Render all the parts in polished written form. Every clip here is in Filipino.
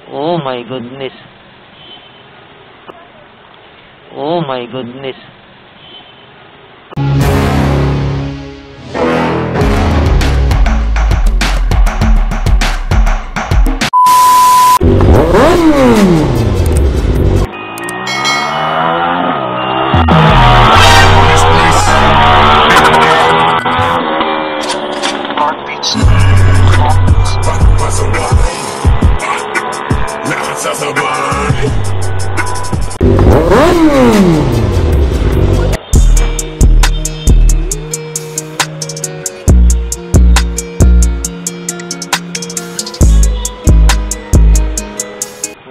Oh my goodness. Oh my goodness.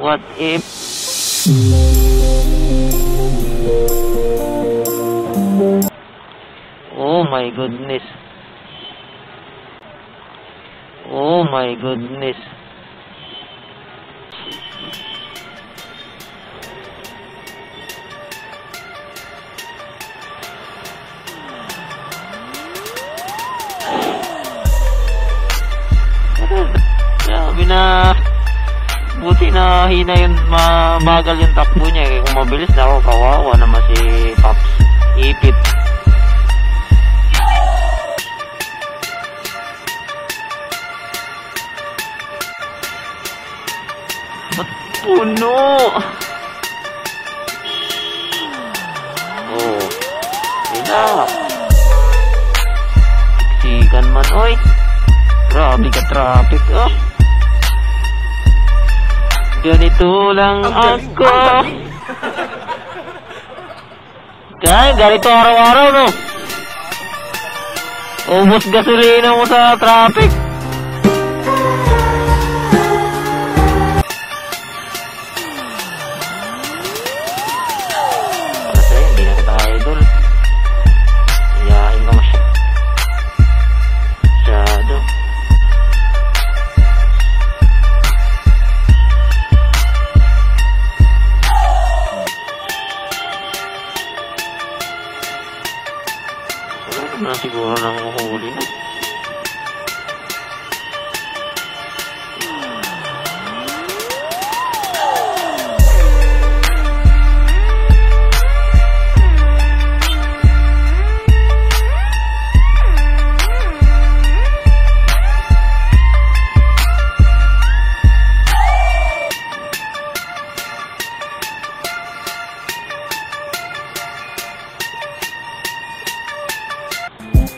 What if oh my goodness. Oh my goodness. Sabi na buti na hina yun, mabagal yung takbo niya. Kaya kung mabilis na ako, kawawa naman si Pops. Ipit. Ba't puno? Oh, hina. Sikan man, oy. Grabe ka traffic, oh. Ganito lang ako. Kaya ganito araw-araw, no? Ubos gasolina mo sa traffic. Kasi hindi na kita idol. Iyain ka masyado. Na siguro nang uhuli na.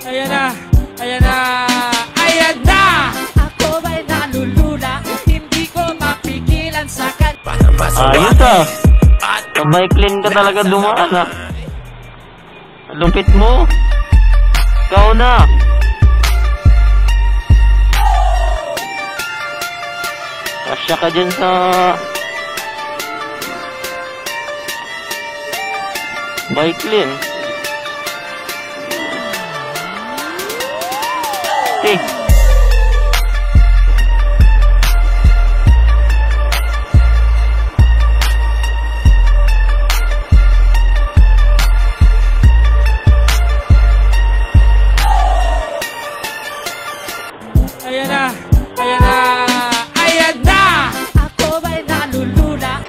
Ayan na! Ayan na! Ayan na! Ako ba'y nalulula? Hindi ko mapigilan sa ayos ah! Kabay clean ka talaga dumaan ah! Lupit mo! Ikaw na! Kasya ka dyan sa bike clean. Ayan na! Ayan na! Ayan na! Ako ba'y nalulula?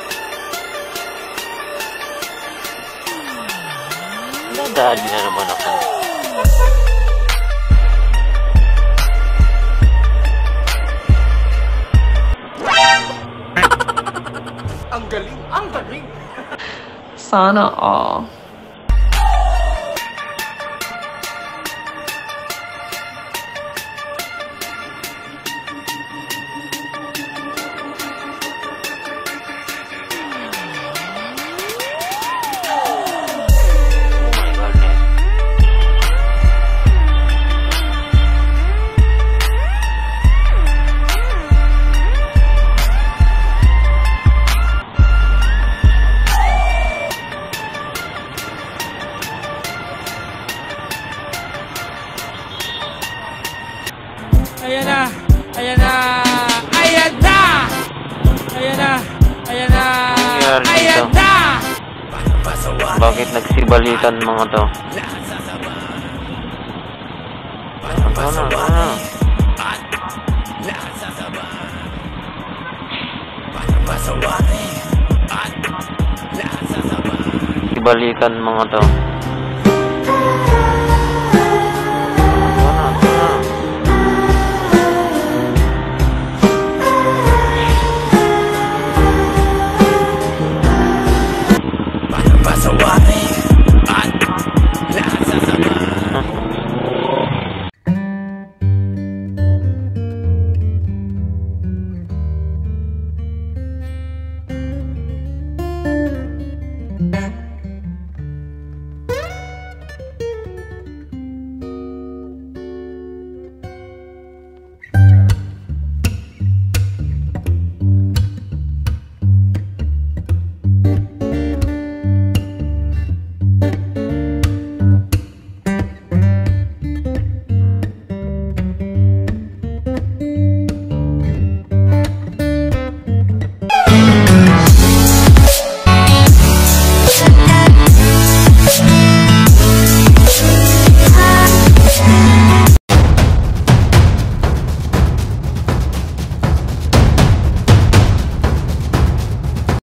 Nadali na naman ako. Ang galing! Ang galing! Sana all. Ayan na! Ayan na! Ayan na! Ayan na! Ayan na! Ayan na! Bakit nagsibalitan mga to? Ano? Ibalikan mga to.